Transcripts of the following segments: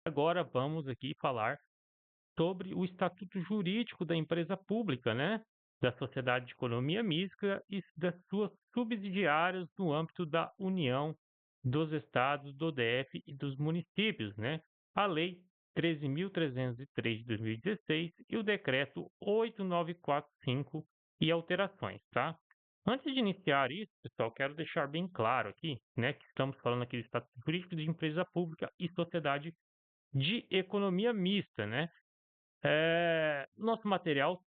Agora vamos aqui falar sobre o estatuto jurídico da empresa pública, né? Da sociedade de economia mista e das suas subsidiárias no âmbito da União, dos estados, do DF e dos municípios, né? A Lei 13.303 de 2016 e o Decreto 8945 e alterações, tá? Antes de iniciar isso, pessoal, quero deixar bem claro aqui, né, que estamos falando aqui do estatuto jurídico de empresa pública e sociedade de economia mista, né? Nosso material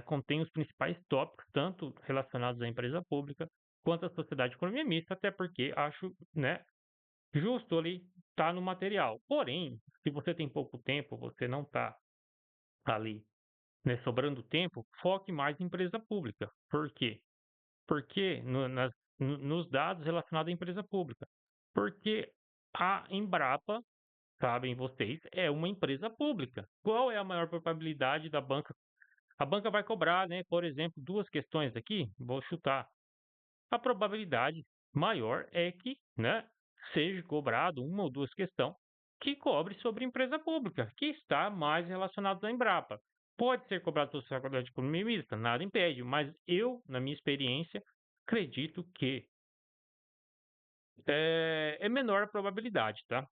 contém os principais tópicos, tanto relacionados à empresa pública quanto à sociedade de economia mista, até porque acho, né, justo ali estar no material. Porém, se você tem pouco tempo, você não está ali, né, sobrando tempo, foque mais em empresa pública. Por quê? Porque nos dados relacionados à empresa pública. Porque a Embrapa, sabem vocês, é uma empresa pública. Qual é a maior probabilidade da banca? A banca vai cobrar, né, por exemplo, duas questões aqui, vou chutar. A probabilidade maior é que, né, seja cobrado uma ou duas questões que cobre sobre empresa pública, que está mais relacionado à Embrapa. Pode ser cobrado pela Faculdade de Economia Mista, nada impede, mas eu, na minha experiência, acredito que é menor a probabilidade, tá?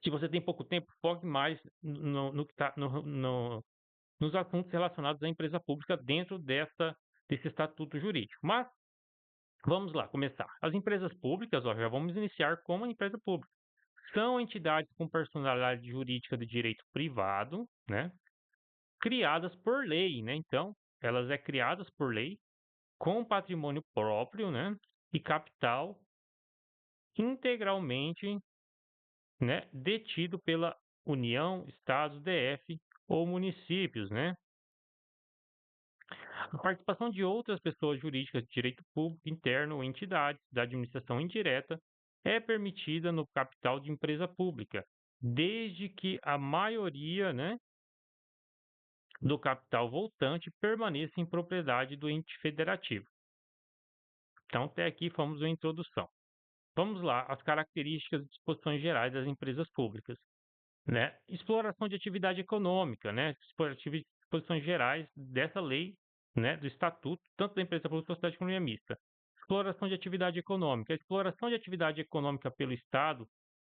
Se você tem pouco tempo, foque mais no que tá, nos assuntos relacionados à empresa pública dentro desse estatuto jurídico. Mas vamos lá, começar. As empresas públicas, ó, já vamos iniciar com a empresa pública. São entidades com personalidade jurídica de direito privado, né? Criadas por lei, né? Então, elas criadas por lei, com patrimônio próprio, né? E capital integralmente, né? Detido pela União, Estados, DF ou municípios, né? A participação de outras pessoas jurídicas de direito público interno ou entidades da administração indireta é permitida no capital de empresa pública, desde que a maioria, né, do capital voltante permaneça em propriedade do ente federativo. Então, até aqui fomos uma introdução. Vamos lá, as características e disposições gerais das empresas públicas, né? Exploração de atividade econômica, né? Disposições gerais dessa lei, né? Do estatuto, tanto da empresa pública quanto da sociedade de economia mista. Exploração de atividade econômica. A exploração de atividade econômica pelo Estado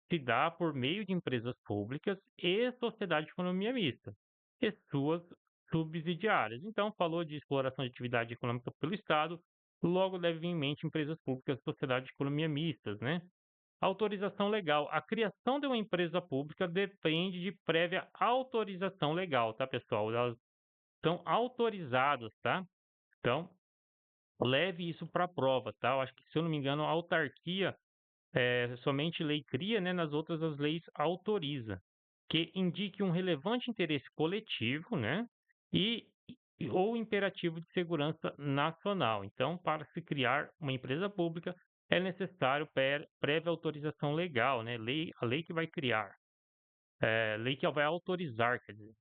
se dá por meio de empresas públicas e sociedade de economia mista e suas subsidiárias. Então, falou de exploração de atividade econômica pelo Estado, logo deve vir em mente empresas públicas e sociedade de economia mistas, né? Autorização legal. A criação de uma empresa pública depende de prévia autorização legal, tá, pessoal? Elas são autorizadas, tá? Então, leve isso para a prova, tá? Eu acho que, se eu não me engano, a autarquia somente lei cria, né? Nas outras as leis autoriza, que indique um relevante interesse coletivo, né? E ou imperativo de segurança nacional. Então, para se criar uma empresa pública, é necessário prévia autorização legal, né? A lei que vai criar, lei que vai autorizar, quer dizer.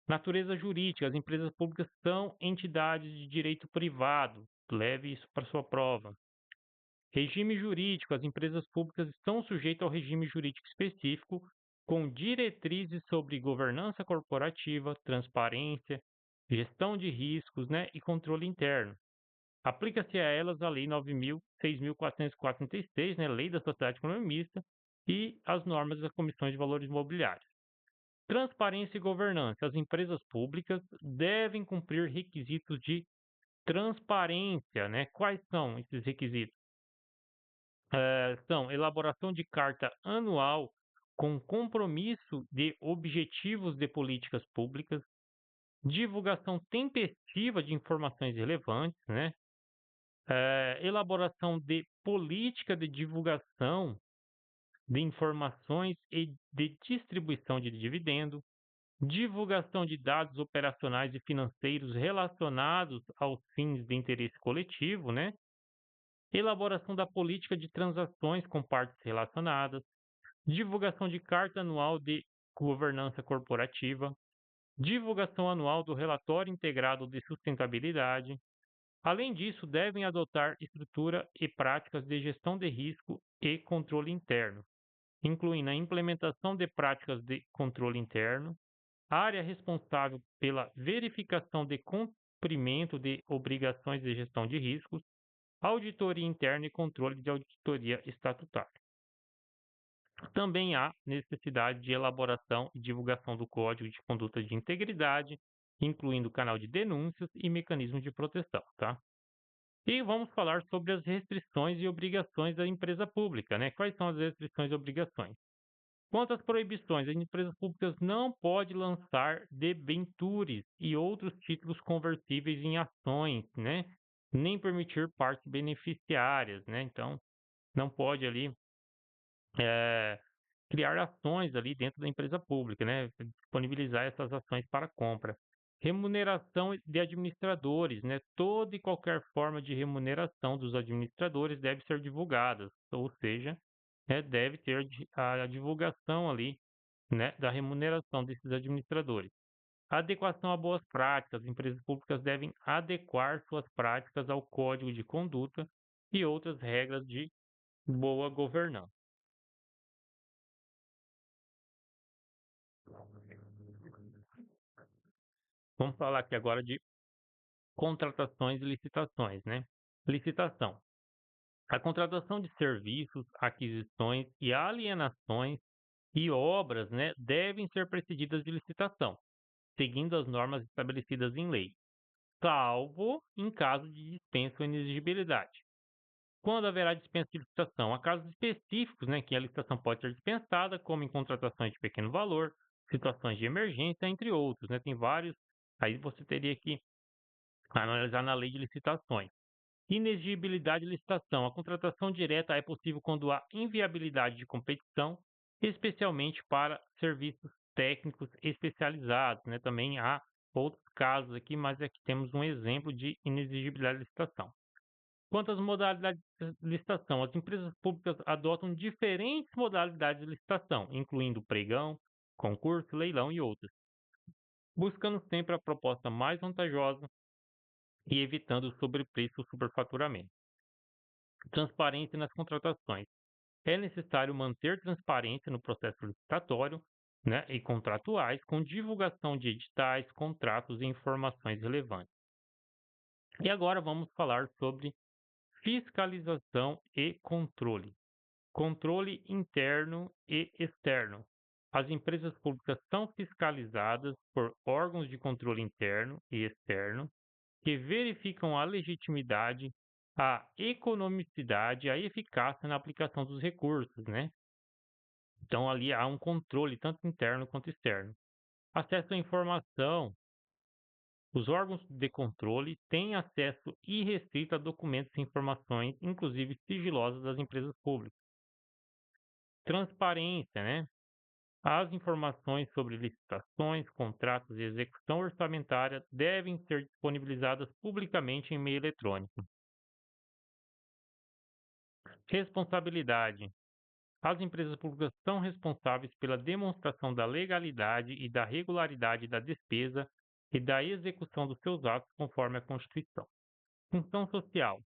Natureza jurídica, as empresas públicas são entidades de direito privado. Leve isso para sua prova. Regime jurídico: as empresas públicas estão sujeitas ao regime jurídico específico, com diretrizes sobre governança corporativa, transparência, gestão de riscos, né, e controle interno. Aplica-se a elas a Lei 9.6.436, né, Lei da Sociedade Economista, e as normas das comissões de valores imobiliários. Transparência e governança: as empresas públicas devem cumprir requisitos de transparência, né? Quais são esses requisitos? São elaboração de carta anual com compromisso de objetivos de políticas públicas, divulgação tempestiva de informações relevantes, né? Elaboração de política de divulgação de informações e de distribuição de dividendo, divulgação de dados operacionais e financeiros relacionados aos fins de interesse coletivo, né? Elaboração da política de transações com partes relacionadas, divulgação de carta anual de governança corporativa, divulgação anual do relatório integrado de sustentabilidade. Além disso, devem adotar estrutura e práticas de gestão de risco e controle interno. incluindo a implementação de práticas de controle interno, área responsável pela verificação de cumprimento de obrigações de gestão de riscos, auditoria interna e controle de auditoria estatutária. Também há necessidade de elaboração e divulgação do Código de Conduta de Integridade, incluindo canal de denúncias e mecanismos de proteção, tá? E vamos falar sobre as restrições e obrigações da empresa pública, né? Quais são as restrições e obrigações? Quanto às proibições, as empresas públicas não podem lançar debentures e outros títulos conversíveis em ações, né? Nem permitir partes beneficiárias, né? Então, não pode ali eh, criar ações ali dentro da empresa pública, né? Disponibilizar essas ações para compra. Remuneração de administradores, né? Toda e qualquer forma de remuneração dos administradores deve ser divulgada, ou seja, deve ter a divulgação ali, né, da remuneração desses administradores. Adequação a boas práticas. As empresas públicas devem adequar suas práticas ao Código de Conduta e outras regras de boa governança. Vamos falar aqui agora de contratações e licitações, né? Licitação. A contratação de serviços, aquisições e alienações e obras, né, devem ser precedidas de licitação, seguindo as normas estabelecidas em lei, salvo em caso de dispensa ou inexigibilidade. Quando haverá dispensa de licitação? Há casos específicos, né, que a licitação pode ser dispensada, como em contratações de pequeno valor, situações de emergência, entre outros, né? Tem vários. Aí você teria que analisar na lei de licitações. Inexigibilidade de licitação. A contratação direta é possível quando há inviabilidade de competição, especialmente para serviços técnicos especializados, né? Também há outros casos aqui, mas aqui temos um exemplo de inexigibilidade de licitação. Quanto às modalidades de licitação, as empresas públicas adotam diferentes modalidades de licitação, incluindo pregão, concurso, leilão e outras, buscando sempre a proposta mais vantajosa e evitando o sobrepreço ou superfaturamento. Transparência nas contratações. É necessário manter transparência no processo licitatório, né, e contratuais, com divulgação de editais, contratos e informações relevantes. E agora vamos falar sobre fiscalização e controle. Controle interno e externo. As empresas públicas são fiscalizadas por órgãos de controle interno e externo que verificam a legitimidade, a economicidade e a eficácia na aplicação dos recursos, né? Então ali há um controle tanto interno quanto externo. Acesso à informação. Os órgãos de controle têm acesso irrestrito a documentos e informações, inclusive sigilosas das empresas públicas. Transparência, né? As informações sobre licitações, contratos e execução orçamentária devem ser disponibilizadas publicamente em meio eletrônico. Responsabilidade. As empresas públicas são responsáveis pela demonstração da legalidade e da regularidade da despesa e da execução dos seus atos conforme a Constituição. Função social.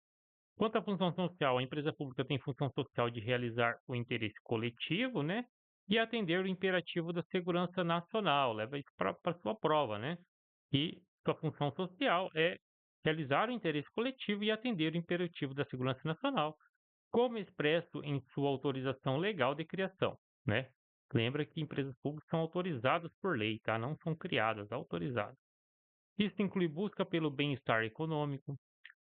Quanto à função social, a empresa pública tem função social de realizar o interesse coletivo, né? E atender o imperativo da segurança nacional. Leva isso para a sua prova, né? E sua função social é realizar o interesse coletivo e atender o imperativo da segurança nacional, como expresso em sua autorização legal de criação, né? Lembra que empresas públicas são autorizadas por lei, tá? Não são criadas, autorizadas. Isso inclui busca pelo bem-estar econômico,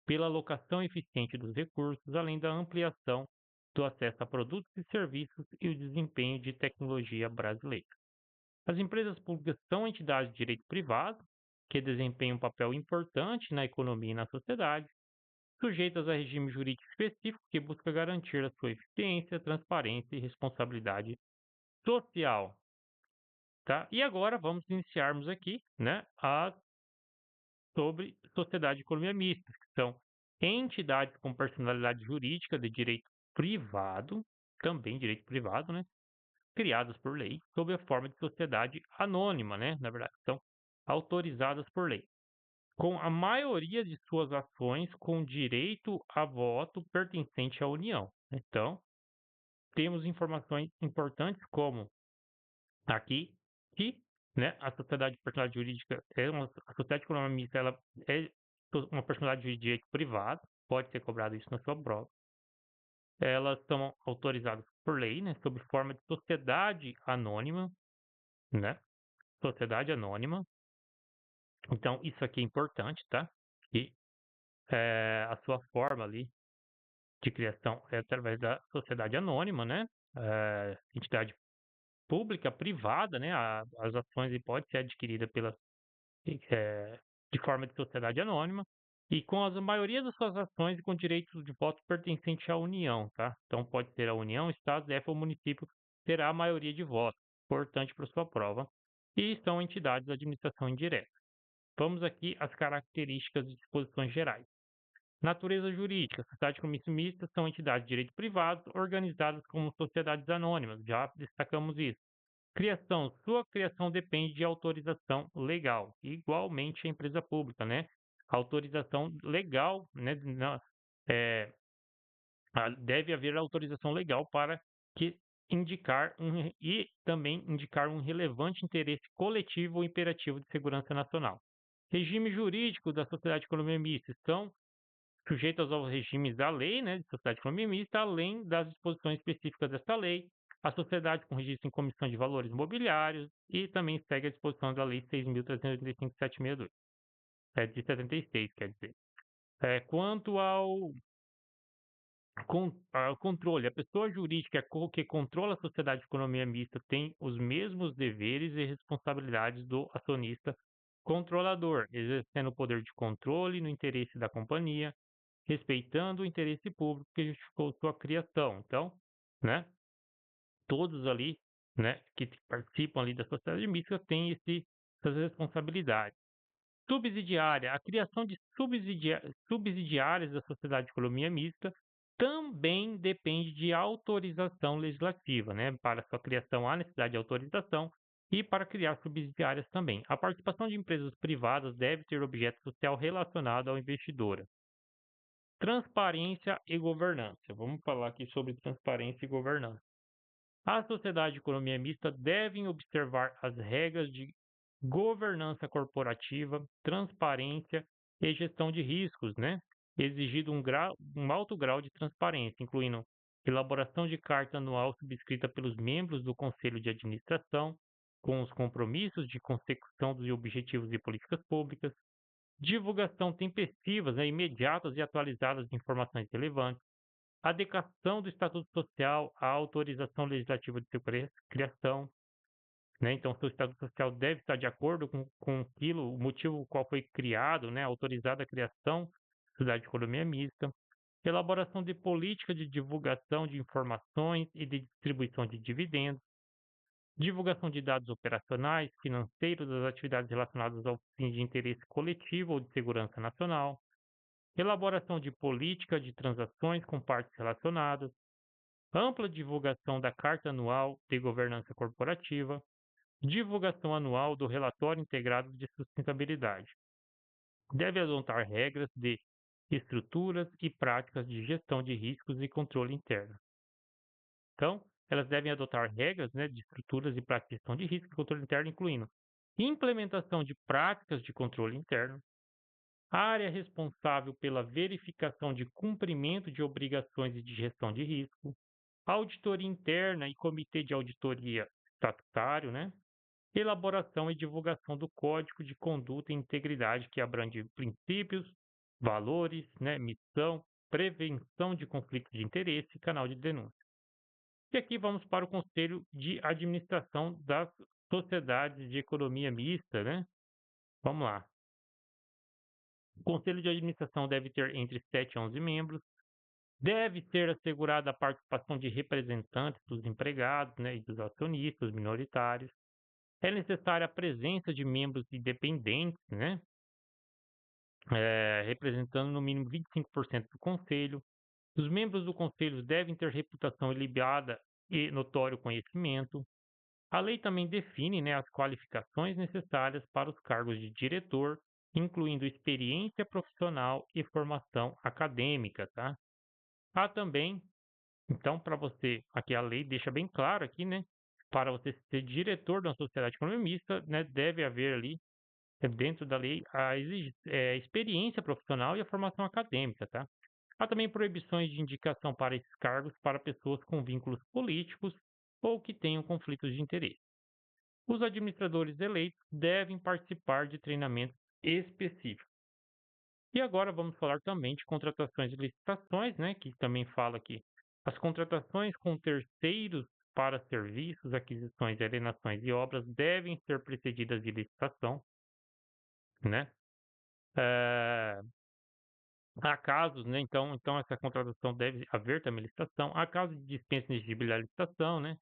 pela alocação eficiente dos recursos, além da ampliação do acesso a produtos e serviços e o desempenho de tecnologia brasileira. As empresas públicas são entidades de direito privado que desempenham um papel importante na economia e na sociedade, sujeitas a regime jurídico específico que busca garantir a sua eficiência, transparência e responsabilidade social, tá? E agora vamos iniciarmos aqui, né, sobre sociedade de economia mista, que são entidades com personalidade jurídica de direito privado, também direito privado, né, criadas por lei, sob a forma de sociedade anônima, né, na verdade, são autorizadas por lei, com a maioria de suas ações com direito a voto pertencente à União. Então, temos informações importantes como aqui que, né, a sociedade de personalidade jurídica a sociedade economista, ela é uma personalidade de direito privado, pode ser cobrado isso na sua prova. Elas são autorizadas por lei, né, sob forma de sociedade anônima, né? Sociedade anônima. Então, isso aqui é importante, tá? E a sua forma ali de criação é através da sociedade anônima, né? Entidade pública, privada, né? As ações e pode ser adquirida de forma de sociedade anônima e com a maioria das suas ações e com direitos de voto pertencente à União, tá? Então pode ser a União, Estado, DF ou município terá a maioria de votos, importante para sua prova, e são entidades de administração indireta. Vamos aqui às características e disposições gerais. Natureza jurídica. Sociedades comissionistas são entidades de direito privado organizadas como sociedades anônimas. Já destacamos isso. Criação. Sua criação depende de autorização legal. Igualmente a empresa pública, né? Autorização legal, né? Deve haver autorização legal para que e também indicar um relevante interesse coletivo ou imperativo de segurança nacional. Regime jurídico da sociedade de economia mista estão sujeitas aos regimes da lei, né, de sociedade de economia mista, além das disposições específicas desta lei, a sociedade com registro em comissão de valores imobiliários e também segue a disposição da lei 6.385/762, de 76, quer dizer. Quanto ao controle, a pessoa jurídica que controla a sociedade de economia mista tem os mesmos deveres e responsabilidades do acionista controlador, exercendo o poder de controle no interesse da companhia, respeitando o interesse público que justificou sua criação. Então, né, todos ali, né, que participam ali da sociedade mista têm essas responsabilidades. Subsidiária. A criação de subsidiárias da sociedade de economia mista também depende de autorização legislativa, né? Para sua criação há necessidade de autorização e para criar subsidiárias também. A participação de empresas privadas deve ter objeto social relacionado ao investidor. Transparência e governança. Vamos falar aqui sobre transparência e governança. A sociedade de economia mista devem observar as regras de governança corporativa, transparência e gestão de riscos, né? Exigido um alto grau de transparência, incluindo elaboração de carta anual subscrita pelos membros do Conselho de Administração, com os compromissos de consecução dos objetivos de políticas públicas, divulgação tempestivas, né, imediatas e atualizadas de informações relevantes, adequação do Estatuto Social à autorização legislativa de sua criação, né? Então, seu Estatuto Social deve estar de acordo com aquilo, o motivo qual foi criado, né? Autorizada a criação da sociedade de economia mista, elaboração de política de divulgação de informações e de distribuição de dividendos, divulgação de dados operacionais, financeiros das atividades relacionadas ao fim de interesse coletivo ou de segurança nacional, elaboração de política de transações com partes relacionadas, ampla divulgação da Carta Anual de Governança Corporativa, divulgação anual do Relatório Integrado de Sustentabilidade. Deve adotar regras de estruturas e práticas de gestão de riscos e controle interno. Então, elas devem adotar regras, né, de estruturas e práticas de gestão de risco e controle interno, incluindo implementação de práticas de controle interno, área responsável pela verificação de cumprimento de obrigações e de gestão de risco, auditoria interna e comitê de auditoria estatutário, né? Elaboração e divulgação do Código de Conduta e Integridade, que abrange princípios, valores, né, missão, prevenção de conflitos de interesse e canal de denúncia. E aqui vamos para o Conselho de Administração das Sociedades de Economia Mista, né? Vamos lá. O Conselho de Administração deve ter entre 7 e 11 membros, deve ser assegurada a participação de representantes dos empregados, né, e dos acionistas minoritários. É necessária a presença de membros independentes, né, representando no mínimo 25% do conselho. Os membros do conselho devem ter reputação ilibada e notório conhecimento. A lei também define, né, as qualificações necessárias para os cargos de diretor, incluindo experiência profissional e formação acadêmica, tá? Há também Então, para você, aqui a lei deixa bem claro aqui, né? Para você ser diretor de uma sociedade de economia mista, né, deve haver ali, dentro da lei, experiência profissional e a formação acadêmica, tá? Há também proibições de indicação para esses cargos para pessoas com vínculos políticos ou que tenham conflitos de interesse. Os administradores eleitos devem participar de treinamentos específicos. E agora vamos falar também de contratações e licitações, né, que também fala aqui. As contratações com terceiros para serviços, aquisições, alienações e obras devem ser precedidas de licitação, né? Eh, Há casos, né? Então essa contratação deve haver também licitação. Há casos de dispensa de exigibilidade de licitação, né?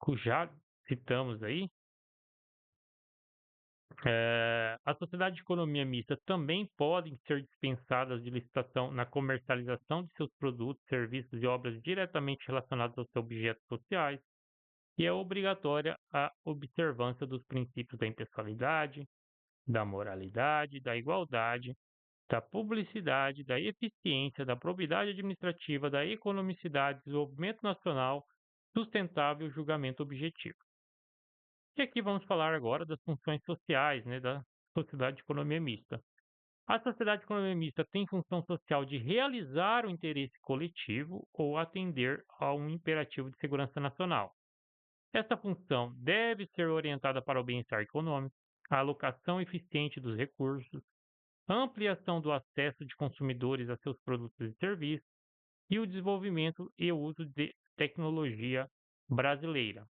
Que já citamos aí. As sociedades de economia mista também podem ser dispensadas de licitação na comercialização de seus produtos, serviços e obras diretamente relacionados aos seus objetos sociais, e é obrigatória a observância dos princípios da impessoalidade, da moralidade, da igualdade, da publicidade, da eficiência, da probidade administrativa, da economicidade, desenvolvimento nacional, sustentável e julgamento objetivo. E aqui vamos falar agora das funções sociais, né, da sociedade de economia mista. A sociedade de economia mista tem função social de realizar o interesse coletivo ou atender a um imperativo de segurança nacional. Essa função deve ser orientada para o bem-estar econômico, a alocação eficiente dos recursos, ampliação do acesso de consumidores a seus produtos e serviços e o desenvolvimento e o uso de tecnologia brasileira.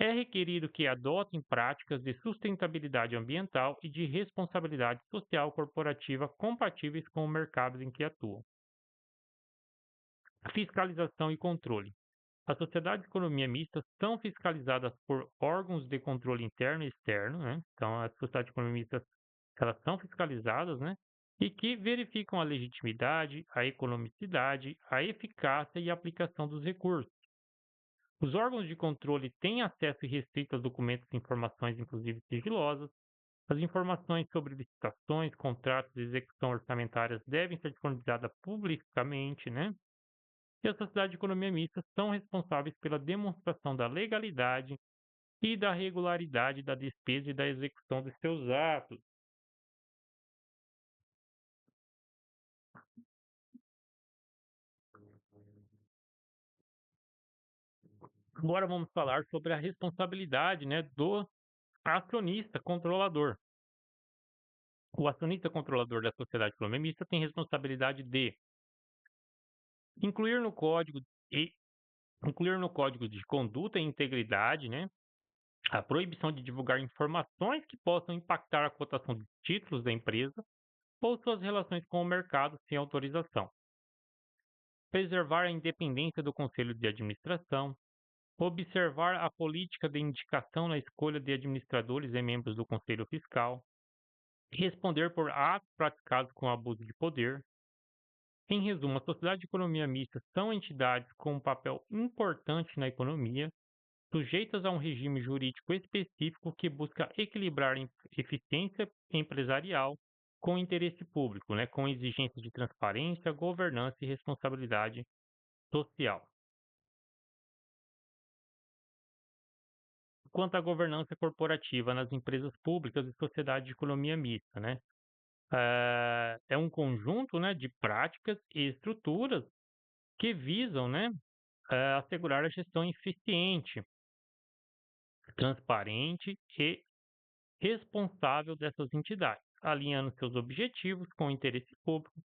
É requerido que adotem práticas de sustentabilidade ambiental e de responsabilidade social corporativa compatíveis com o mercado em que atuam. Fiscalização e controle. As sociedades de economia mista são fiscalizadas por órgãos de controle interno e externo, né? Então, as sociedades de economia mista, elas são fiscalizadas, né? E que verificam a legitimidade, a economicidade, a eficácia e a aplicação dos recursos. Os órgãos de controle têm acesso irrestrito a documentos e informações, inclusive sigilosas. As informações sobre licitações, contratos e execução orçamentárias devem ser disponibilizadas publicamente, né? E as sociedades de economia mista são responsáveis pela demonstração da legalidade e da regularidade da despesa e da execução de seus atos. Agora vamos falar sobre a responsabilidade, né, do acionista controlador. O acionista controlador da sociedade de economia mista tem responsabilidade de incluir no código e incluir no código de conduta e integridade, né, a proibição de divulgar informações que possam impactar a cotação de títulos da empresa ou suas relações com o mercado sem autorização. Preservar a independência do conselho de administração. Observar a política de indicação na escolha de administradores e membros do conselho fiscal. Responder por atos praticados com abuso de poder. Em resumo, a sociedade de economia mista são entidades com um papel importante na economia, sujeitas a um regime jurídico específico que busca equilibrar eficiência empresarial com interesse público, né, com exigências de transparência, governança e responsabilidade social. Quanto à governança corporativa nas empresas públicas e sociedades de economia mista, né, é um conjunto, né, de práticas e estruturas que visam, né, assegurar a gestão eficiente, transparente e responsável dessas entidades, alinhando seus objetivos com o interesse público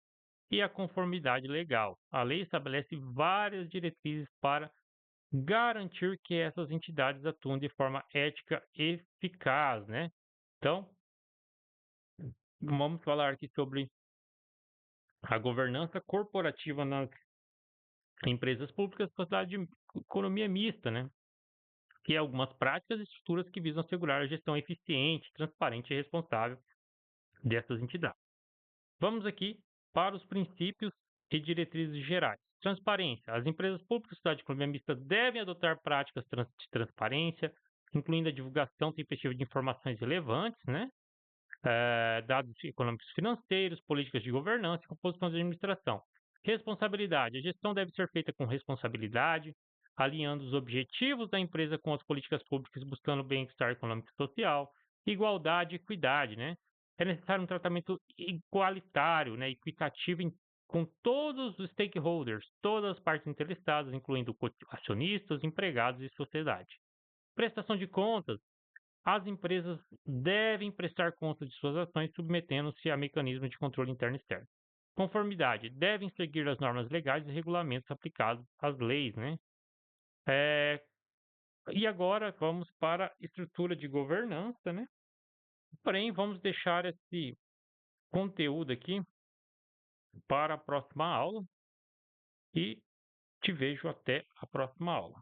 e a conformidade legal. A lei estabelece várias diretrizes para garantir que essas entidades atuam de forma ética e eficaz, né? Então, vamos falar aqui sobre a governança corporativa nas empresas públicas, sociedade de economia mista, né? Que é algumas práticas e estruturas que visam assegurar a gestão eficiente, transparente e responsável dessas entidades. Vamos aqui para os princípios e diretrizes gerais. Transparência. As empresas públicas e sociedade de economia mista devem adotar práticas de transparência, incluindo a divulgação tempestiva de informações relevantes, né? Dados econômicos e financeiros, políticas de governança e composição de administração. Responsabilidade. A gestão deve ser feita com responsabilidade, alinhando os objetivos da empresa com as políticas públicas, buscando bem-estar econômico e social, igualdade e equidade, né? É necessário um tratamento igualitário, né, equitativo com todos os stakeholders, todas as partes interessadas, incluindo acionistas, empregados e sociedade. Prestação de contas. As empresas devem prestar conta de suas ações, submetendo-se a mecanismos de controle interno e externo. Conformidade. Devem seguir as normas legais e regulamentos aplicados às leis, né? Eh, e agora vamos para a estrutura de governança, né? Porém, vamos deixar esse conteúdo aqui para a próxima aula e te vejo até a próxima aula.